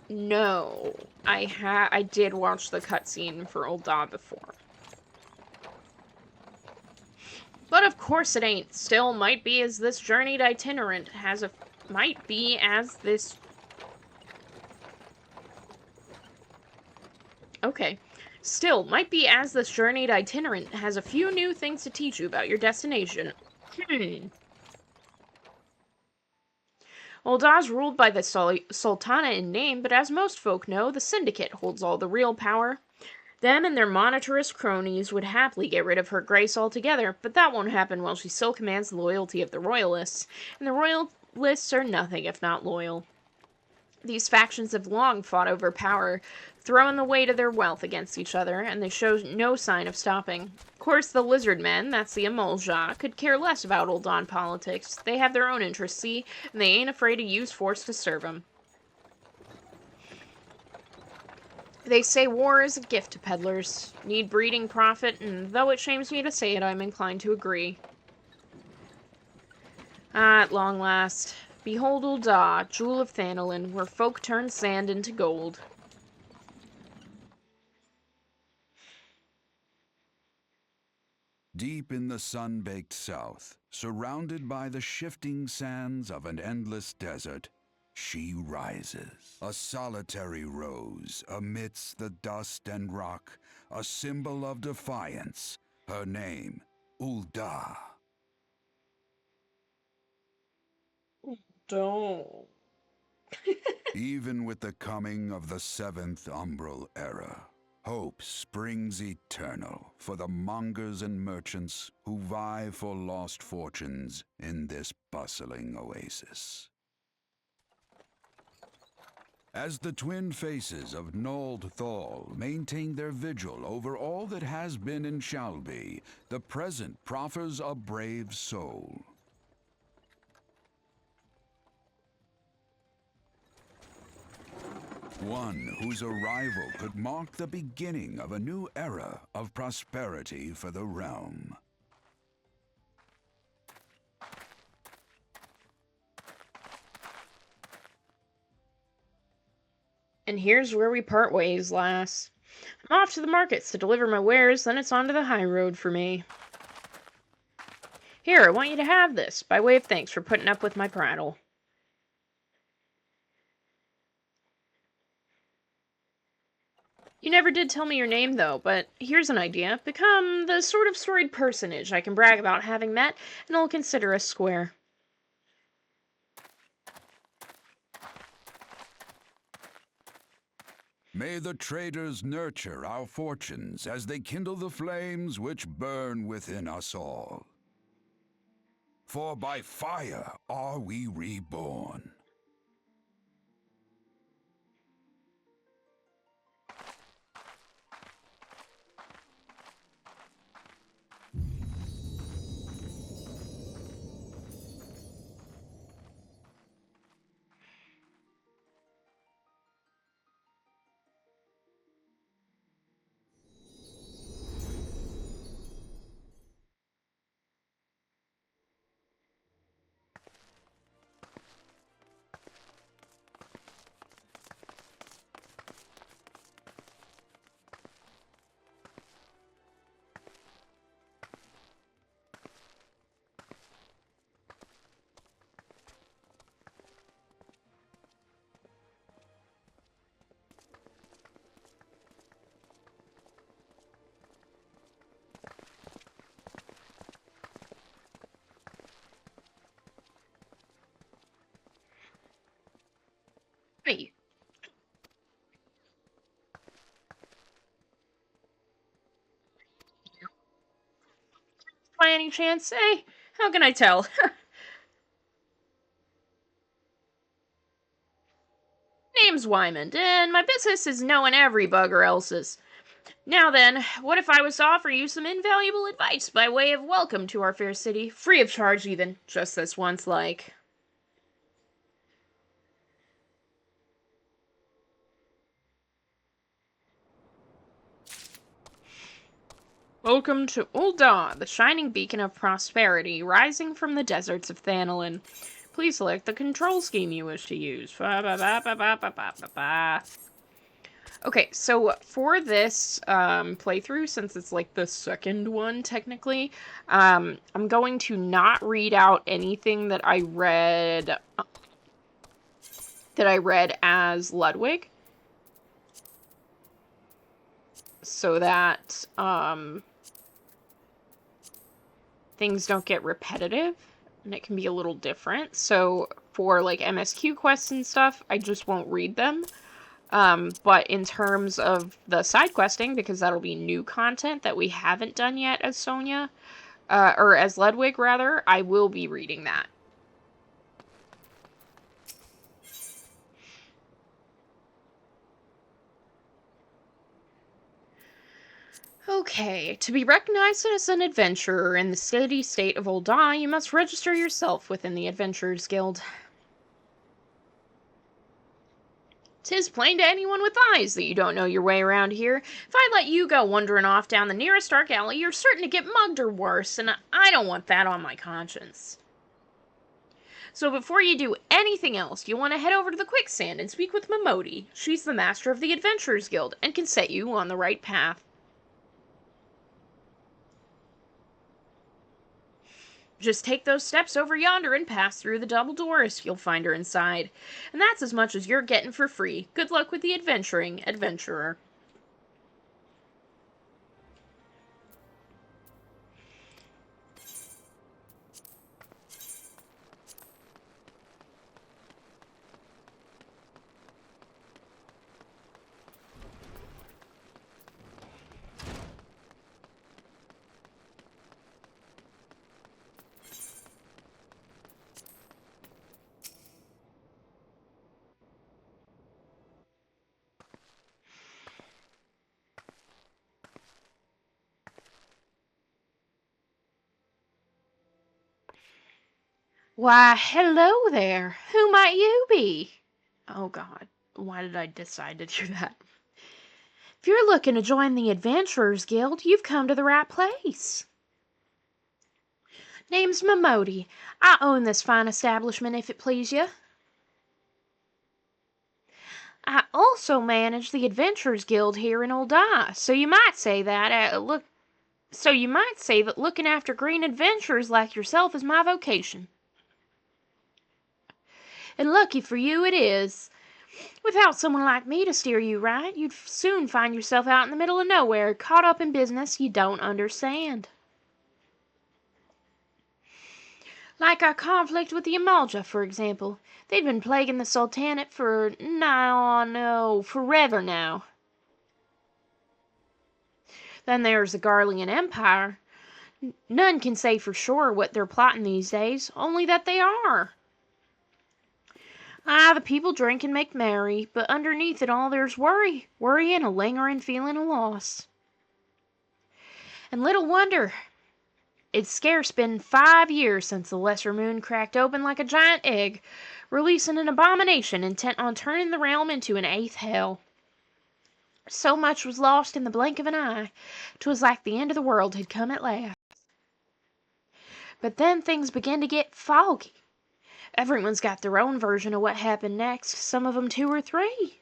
No. I did watch the cutscene for Ul'dah before. But of course it ain't. Still, might be as this journeyed itinerant has a... Might be as this... Okay. Still, might be as this journeyed itinerant has a few new things to teach you about your destination. Ul'dah's ruled by the Sultana in name, but as most folk know, the Syndicate holds all the real power. Them and their monitorous cronies would happily get rid of her grace altogether, but that won't happen while she still commands the loyalty of the Royalists, and the Royalists are nothing if not loyal. These factions have long fought over power, throwing the weight of their wealth against each other, and they show no sign of stopping. Of course, the Lizard Men, that's the Emulja, could care less about Ul'dah politics. They have their own interests, see, and they ain't afraid to use force to serve them. They say war is a gift to peddlers, need breeding profit, and though it shames me to say it, I'm inclined to agree. Ah, at long last, behold Ul'dah, jewel of Thanalan, where folk turn sand into gold. Deep in the sun-baked south, surrounded by the shifting sands of an endless desert, she rises, a solitary rose amidst the dust and rock, a symbol of defiance, her name, Ul'dah. Don't. Even with the coming of the seventh umbral era, hope springs eternal for the mongers and merchants who vie for lost fortunes in this bustling oasis. As the twin faces of Nold Thal maintain their vigil over all that has been and shall be, the present proffers a brave soul. One whose arrival could mark the beginning of a new era of prosperity for the realm. And here's where we part ways, lass. I'm off to the markets to deliver my wares, then it's on to the high road for me. Here, I want you to have this, by way of thanks for putting up with my prattle. You never did tell me your name, though, but here's an idea. Become the sort of storied personage I can brag about having met, and I'll consider us square. May the traders nurture our fortunes as they kindle the flames which burn within us all. For by fire are we reborn. any chance? How can I tell? Name's Wyman, and my business is knowing every bugger else's. Now then, what if I was to offer you some invaluable advice by way of welcome to our fair city, free of charge even, just this once like? Welcome to Ul'dah, the shining beacon of prosperity, rising from the deserts of Thanalin. Please select the control scheme you wish to use. Okay, so for this playthrough, since it's like the second one technically, I'm going to not read out anything that I read as Ludwig, so that things don't get repetitive and it can be a little different. So for like MSQ quests and stuff, I just won't read them. But in terms of the side questing, because that'll be new content that we haven't done yet as Sonia, or as Ludwig rather, I will be reading that. Okay, to be recognized as an adventurer in the city-state of Ul'dah, you must register yourself within the Adventurers Guild. 'Tis plain to anyone with eyes that you don't know your way around here. If I let you go wandering off down the nearest dark alley, you're certain to get mugged or worse, and I don't want that on my conscience. So before you do anything else, you'll want to head over to the quicksand and speak with Momodi. She's the master of the Adventurers Guild and can set you on the right path. Just take those steps over yonder and pass through the double doors. You'll find her inside. And that's as much as you're getting for free. Good luck with the adventuring, adventurer. Why, hello there. Who might you be? Oh God, why did I decide to do that? If you're looking to join the Adventurers Guild, you've come to the right place. Name's Momodi. I own this fine establishment, if it please you. I also manage the Adventurers Guild here in Ul'dah, so you might say that looking after green adventurers like yourself is my vocation. And lucky for you it is. Without someone like me to steer you right, you'd soon find yourself out in the middle of nowhere, caught up in business you don't understand. Like our conflict with the Amalja, for example. They'd been plaguing the Sultanate for forever now. Then there's the Garlean Empire. None can say for sure what they're plotting these days, only that they are. The people drink and make merry, but underneath it all there's worry and a lingering feeling of loss. And little wonder. It's scarce been 5 years since the Lesser Moon cracked open like a giant egg, releasing an abomination intent on turning the realm into an 8th hell. So much was lost in the blink of an eye, 'twas like the end of the world had come at last. But then things began to get foggy. Everyone's got their own version of what happened next, some of them 2 or 3.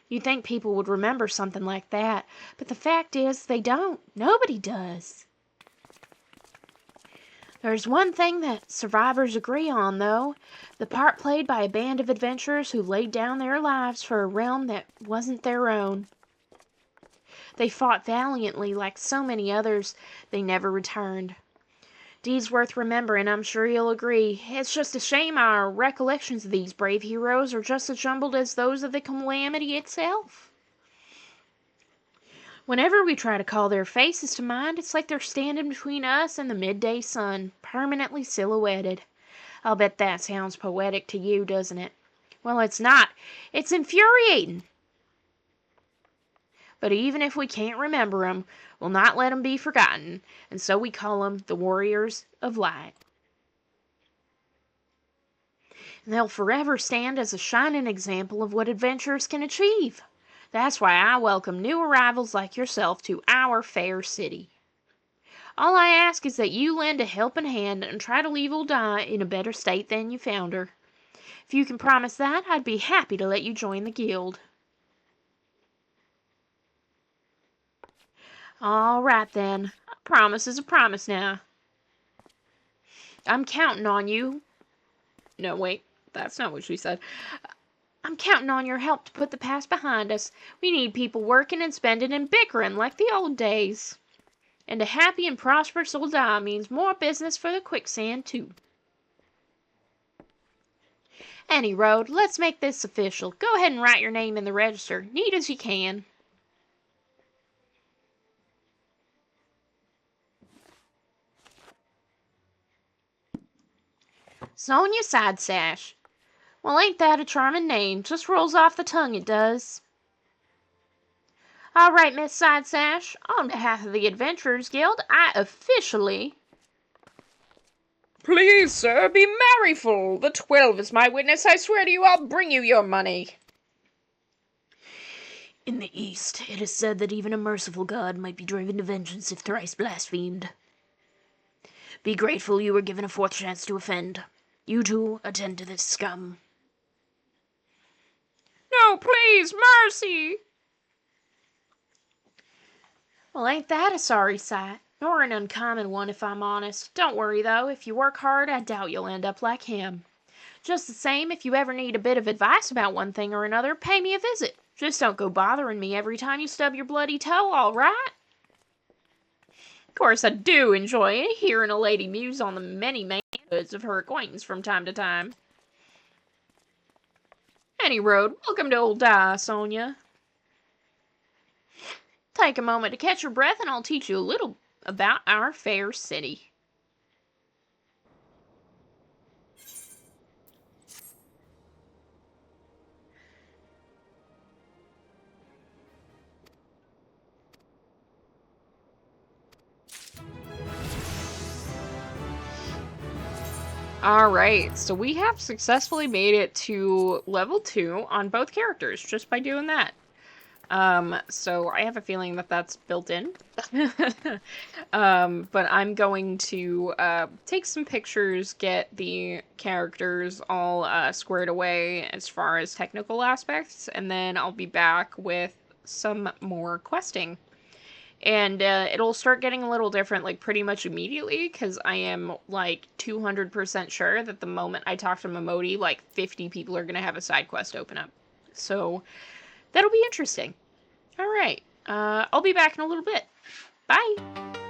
You'd think people would remember something like that, but the fact is they don't. Nobody does. There's one thing that survivors agree on, though. The part played by a band of adventurers who laid down their lives for a realm that wasn't their own. They fought valiantly like so many others. They never returned. Deeds worth remembering, I'm sure you'll agree. It's just a shame our recollections of these brave heroes are just as jumbled as those of the calamity itself. Whenever we try to call their faces to mind, it's like they're standing between us and the midday sun, permanently silhouetted. I'll bet that sounds poetic to you, doesn't it? Well, it's not. It's infuriating. But even if we can't remember 'em, we'll not let 'em be forgotten, and so we call 'em the Warriors of Light. And they'll forever stand as a shining example of what adventurers can achieve. That's why I welcome new arrivals like yourself to our fair city. All I ask is that you lend a helping hand and try to leave old Di in a better state than you found her. If you can promise that, I'd be happy to let you join the guild. All right, then. A promise is a promise now. I'm counting on you. No, wait. That's not what she said. I'm counting on your help to put the past behind us. We need people working and spending and bickering like the old days. And a happy and prosperous old Di means more business for the quicksand, too. Any road, let's make this official. Go ahead and write your name in the register, neat as you can. Sonia Side Sash. Well, ain't that a charming name? Just rolls off the tongue, it does. All right, Miss Side Sash. On behalf of the Adventurers Guild, I officially... Please, sir, be merryful. The 12 is my witness. I swear to you, I'll bring you your money. In the East, it is said that even a merciful god might be driven to vengeance if thrice blasphemed. Be grateful you were given a fourth chance to offend. You two, attend to this scum. No, please, mercy! Well, ain't that a sorry sight? Nor an uncommon one, if I'm honest. Don't worry, though. If you work hard, I doubt you'll end up like him. Just the same, if you ever need a bit of advice about one thing or another, pay me a visit. Just don't go bothering me every time you stub your bloody toe, all right? Of course, I do enjoy hearing a lady muse on the many manhoods of her acquaintance from time to time. Any road, welcome to old Di, Sonia. Take a moment to catch your breath and I'll teach you a little about our fair city. Alright, so we have successfully made it to level 2 on both characters just by doing that. So I have a feeling that that's built in. But I'm going to take some pictures, get the characters all squared away as far as technical aspects, and then I'll be back with some more questing. And it'll start getting a little different, like, pretty much immediately, because I am, like, 200% sure that the moment I talk to Momodi, like, 50 people are going to have a side quest open up. So, that'll be interesting. Alright, I'll be back in a little bit. Bye!